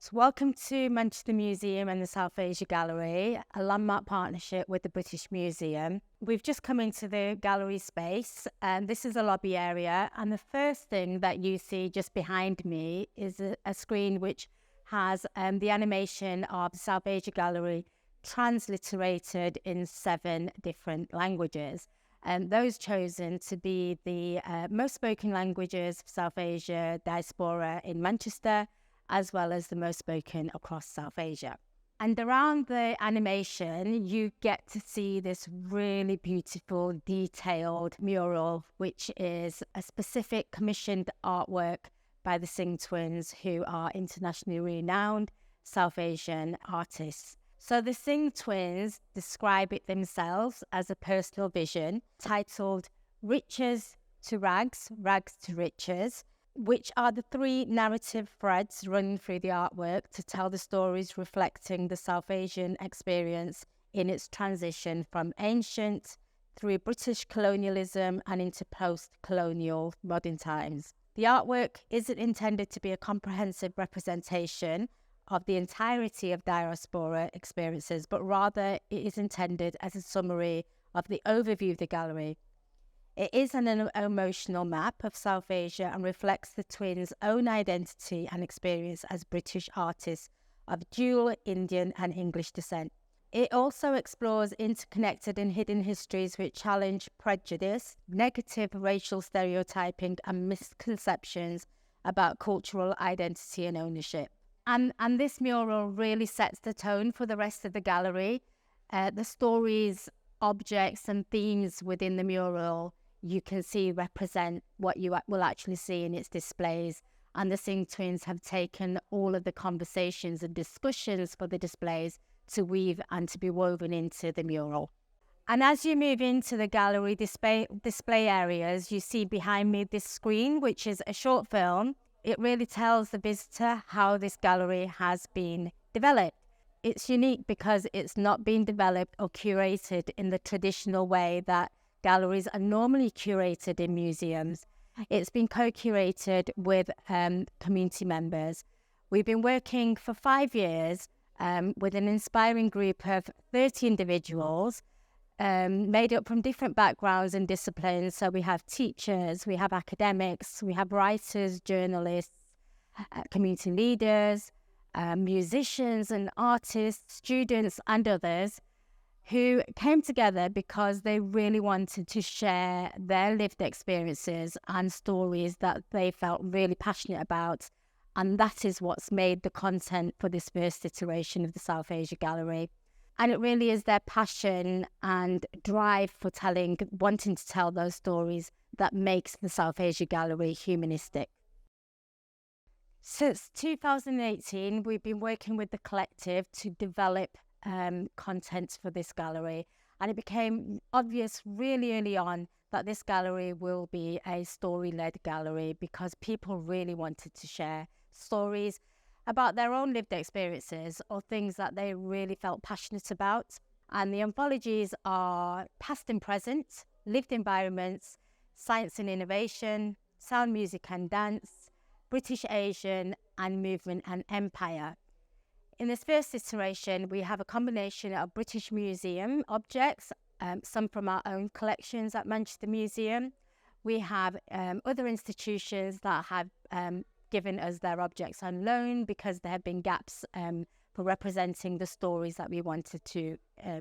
So welcome to Manchester Museum and the South Asia Gallery, a landmark partnership with the British Museum. We've just come into the gallery space, and this is a lobby area. And the first thing that you see just behind me is a screen which has the animation of the South Asia Gallery transliterated in 7 different languages. And those chosen to be the most spoken languages of South Asia diaspora in Manchester, as well as the most spoken across South Asia. And around the animation, you get to see this really beautiful, detailed mural, which is a specific commissioned artwork by the Singh twins, who are internationally renowned South Asian artists. So the Singh twins describe it themselves as a personal vision titled Riches to Rags, Rags to Riches, which are the 3 narrative threads running through the artwork to tell the stories reflecting the South Asian experience in its transition from ancient through British colonialism and into post-colonial modern times. The artwork isn't intended to be a comprehensive representation of the entirety of diaspora experiences, but rather it is intended as a summary of the overview of the gallery. It is an emotional map of South Asia and reflects the twins' own identity and experience as British artists of dual Indian and English descent. It also explores interconnected and hidden histories which challenge prejudice, negative racial stereotyping, and misconceptions about cultural identity and ownership. And this mural really sets the tone for the rest of the gallery. The stories, objects, and themes within the mural you can see represent what you will actually see in its displays. And the Singh twins have taken all of the conversations and discussions for the displays to weave and to be woven into the mural. And as you move into the gallery display areas, you see behind me this screen, which is a short film. It really tells the visitor how this gallery has been developed. It's unique because it's not been developed or curated in the traditional way that galleries are normally curated in museums. It's been co-curated with community members. We've been working for 5 years with an inspiring group of 30 individuals made up from different backgrounds and disciplines. So we have teachers, we have academics, we have writers, journalists, community leaders, musicians and artists, students and others, who came together because they really wanted to share their lived experiences and stories that they felt really passionate about. And that is what's made the content for this first iteration of the South Asia Gallery. And it really is their passion and drive for wanting to tell those stories that makes the South Asia Gallery humanistic. Since 2018, we've been working with the collective to develop content for this gallery, and it became obvious really early on that this gallery will be a story-led gallery because people really wanted to share stories about their own lived experiences or things that they really felt passionate about. And the anthologies are past and present, lived environments, science and innovation, sound, music and dance, British Asian, and movement and empire. In this first iteration, we have a combination of British Museum objects, some from our own collections at Manchester Museum. We have other institutions that have given us their objects on loan because there have been gaps for representing the stories that we wanted to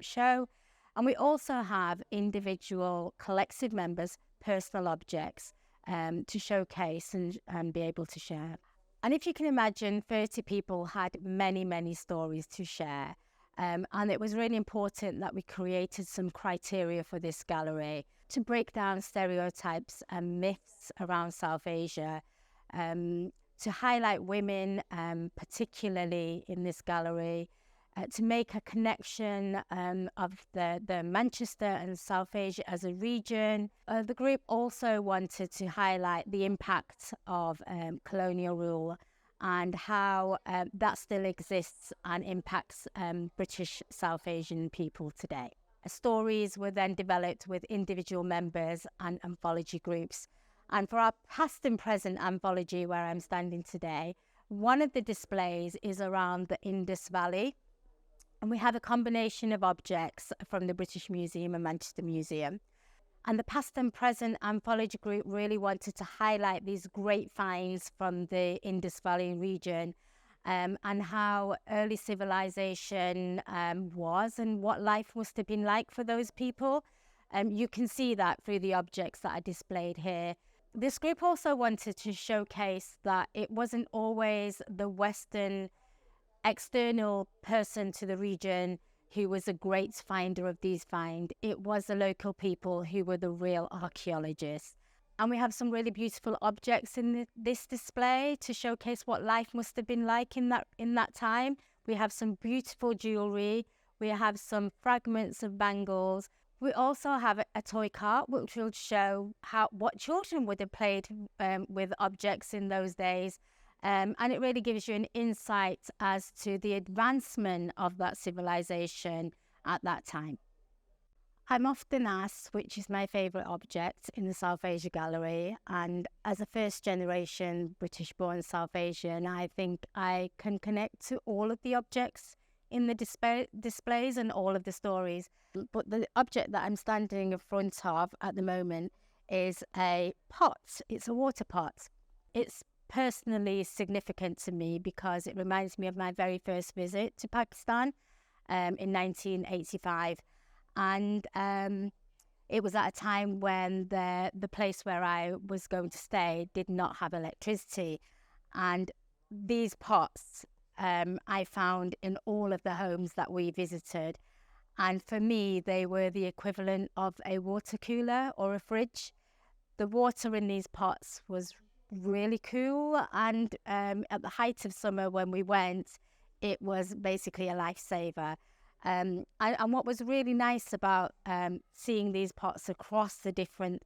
show. And we also have individual collective members' personal objects to showcase and be able to share. And if you can imagine, 30 people had many, many stories to share. And it was really important that we created some criteria for this gallery to break down stereotypes and myths around South Asia, to highlight women, particularly in this gallery, to make a connection of the Manchester and South Asia as a region. The group also wanted to highlight the impact of colonial rule and how that still exists and impacts British South Asian people today. Stories were then developed with individual members and anthology groups. And for our past and present anthology, where I'm standing today, One of the displays is around the Indus Valley, and we have a combination of objects from the British Museum and Manchester Museum. And the past and present anthology group really wanted to highlight these great finds from the Indus Valley region, and how early civilization was and what life must have been like for those people. You can see that through the objects that are displayed here. This group also wanted to showcase that it wasn't always the Western external person to the region who was a great finder of these finds. It was the local people who were the real archaeologists. And we have some really beautiful objects in this display to showcase what life must have been like in that time. We have some beautiful jewellery. We have some fragments of bangles. We also have a toy cart, which will show what children would have played with objects in those days. And it really gives you an insight as to the advancement of that civilization at that time. I'm often asked which is my favourite object in the South Asia Gallery, and as a first generation British-born South Asian, I think I can connect to all of the objects in the displays and all of the stories. But the object that I'm standing in front of at the moment is a pot. It's a water pot. It's personally significant to me because it reminds me of my very first visit to Pakistan in 1985. And it was at a time when the place where I was going to stay did not have electricity. And these pots I found in all of the homes that we visited. And for me, they were the equivalent of a water cooler or a fridge. The water in these pots was really cool. And at the height of summer when we went, it was basically a lifesaver. And what was really nice about seeing these pots across the different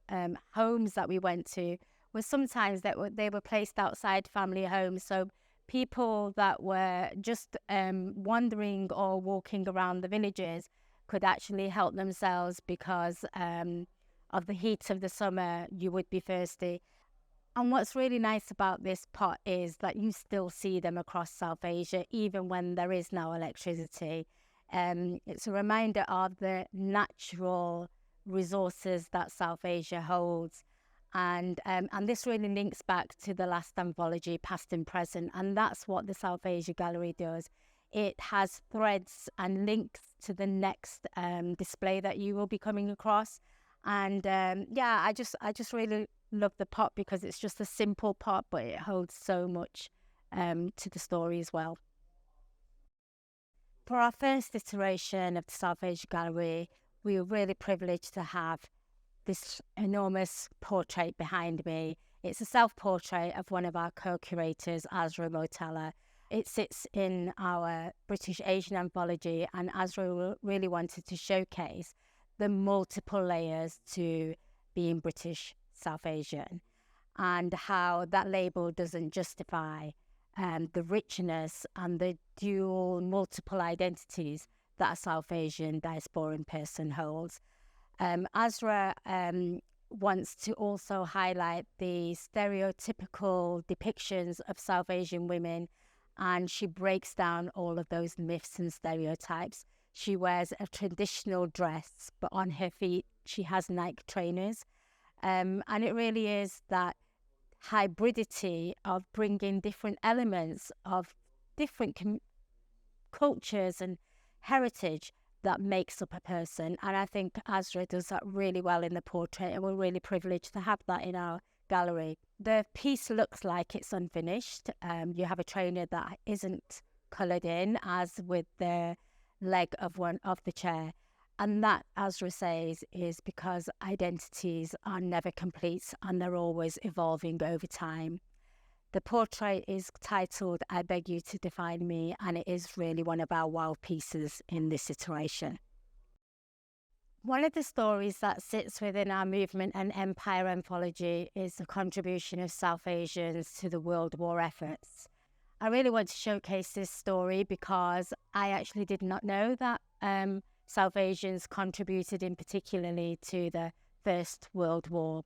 homes that we went to was sometimes they were placed outside family homes. So people that were just wandering or walking around the villages could actually help themselves because of the heat of the summer, you would be thirsty. And what's really nice about this pot is that you still see them across South Asia, even when there is no electricity. It's a reminder of the natural resources that South Asia holds. And this really links back to the last anthology, Past and Present. And that's what the South Asia Gallery does. It has threads and links to the next display that you will be coming across. And I just really love the pot because it's just a simple pot, but it holds so much to the story as well. For our first iteration of the South Asia Gallery, we were really privileged to have this enormous portrait behind me. It's a self-portrait of one of our co-curators, Azra Motella. It sits in our British Asian anthology, and Azra really wanted to showcase the multiple layers to being British South Asian and how that label doesn't justify the richness and the dual multiple identities that a South Asian diasporan person holds. Azra wants to also highlight the stereotypical depictions of South Asian women, and she breaks down all of those myths and stereotypes. She wears a traditional dress, but on her feet she has Nike trainers. And it really is that hybridity of bringing different elements of different cultures and heritage that makes up a person. And I think Azra does that really well in the portrait, and we're really privileged to have that in our gallery. The piece looks like it's unfinished. You have a trainer that isn't coloured in, as with the leg of one of the chair. And that, Azra says, is because identities are never complete and they're always evolving over time. The portrait is titled I Beg You to Define Me, and it is really one of our wow pieces in this iteration. One of the stories that sits within our movement and empire anthology is the contribution of South Asians to the World War efforts. I really want to showcase this story because I actually did not know that South Asians contributed in particularly to the First World War.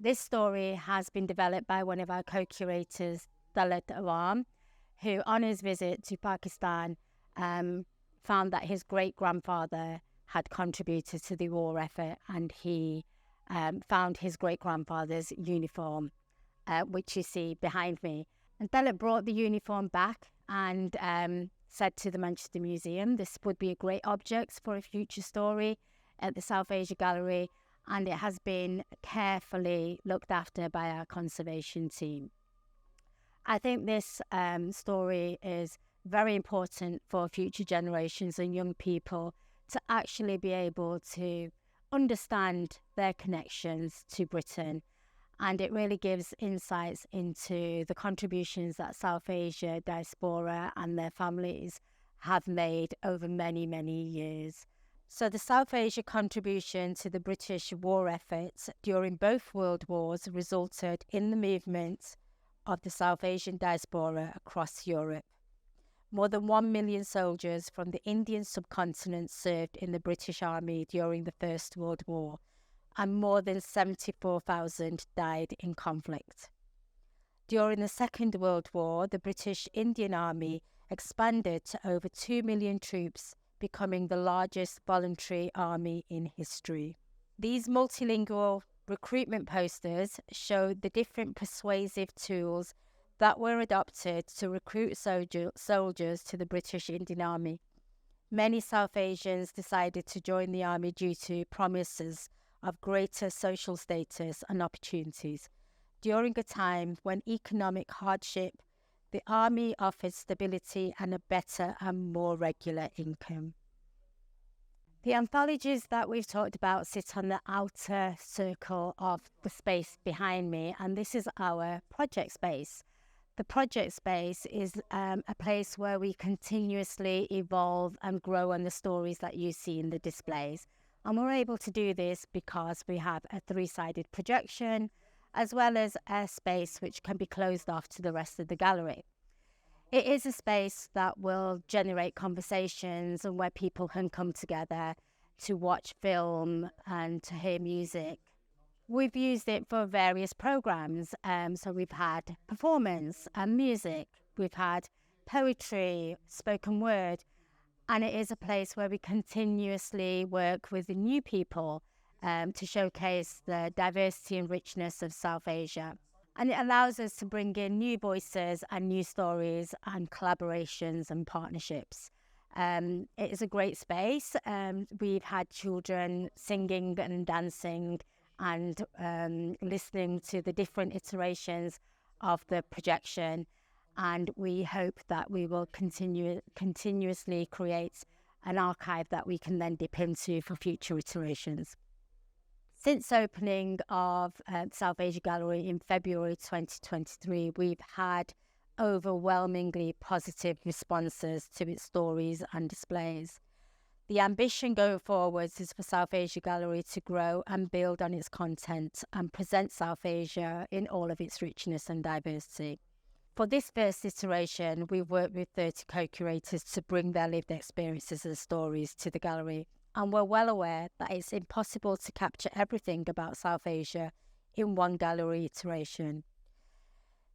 This story has been developed by one of our co-curators, Dalit Awam, who on his visit to Pakistan found that his great-grandfather had contributed to the war effort, and he found his great-grandfather's uniform, which you see behind me. And Dalit brought the uniform back and said to the Manchester Museum, this would be a great object for a future story at the South Asia Gallery, and it has been carefully looked after by our conservation team. I think this story is very important for future generations and young people to actually be able to understand their connections to Britain. And it really gives insights into the contributions that South Asia diaspora and their families have made over many, many years. So the South Asia contribution to the British war effort during both World Wars resulted in the movement of the South Asian diaspora across Europe. More than 1 million soldiers from the Indian subcontinent served in the British Army during the First World War, and more than 74,000 died in conflict. During the Second World War, the British Indian Army expanded to over 2 million troops, becoming the largest voluntary army in history. These multilingual recruitment posters showed the different persuasive tools that were adopted to recruit soldiers to the British Indian Army. Many South Asians decided to join the army due to promises of greater social status and opportunities. During a time when economic hardship, the army offered stability and a better and more regular income. The anthologies that we've talked about sit on the outer circle of the space behind me, and this is our project space. The project space is a place where we continuously evolve and grow on the stories that you see in the displays. And we're able to do this because we have a 3-sided projection, as well as a space which can be closed off to the rest of the gallery. It is a space that will generate conversations and where people can come together to watch film and to hear music. We've used it for various programs. So we've had performance and music, we've had poetry, spoken word, and it is a place where we continuously work with the new people to showcase the diversity and richness of South Asia. And it allows us to bring in new voices and new stories and collaborations and partnerships. It is a great space. We've had children singing and dancing and listening to the different iterations of the projection. And we hope that we will continuously create an archive that we can then dip into for future iterations. Since opening of South Asia Gallery in February 2023, we've had overwhelmingly positive responses to its stories and displays. The ambition going forwards is for South Asia Gallery to grow and build on its content and present South Asia in all of its richness and diversity. For this first iteration, we've worked with 30 co-curators to bring their lived experiences and stories to the gallery. And we're well aware that it's impossible to capture everything about South Asia in one gallery iteration.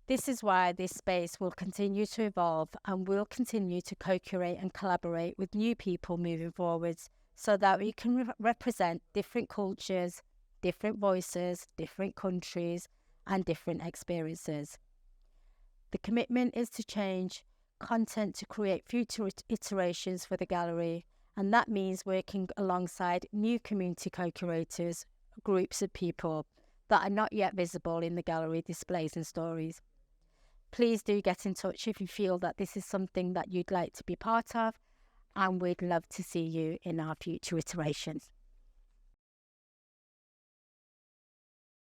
This is why this space will continue to evolve and will continue to co-curate and collaborate with new people moving forwards so that we can represent different cultures, different voices, different countries, and different experiences. The commitment is to change content to create future iterations for the gallery, and that means working alongside new community co-curators, groups of people that are not yet visible in the gallery displays and stories. Please do get in touch if you feel that this is something that you'd like to be part of, and we'd love to see you in our future iterations.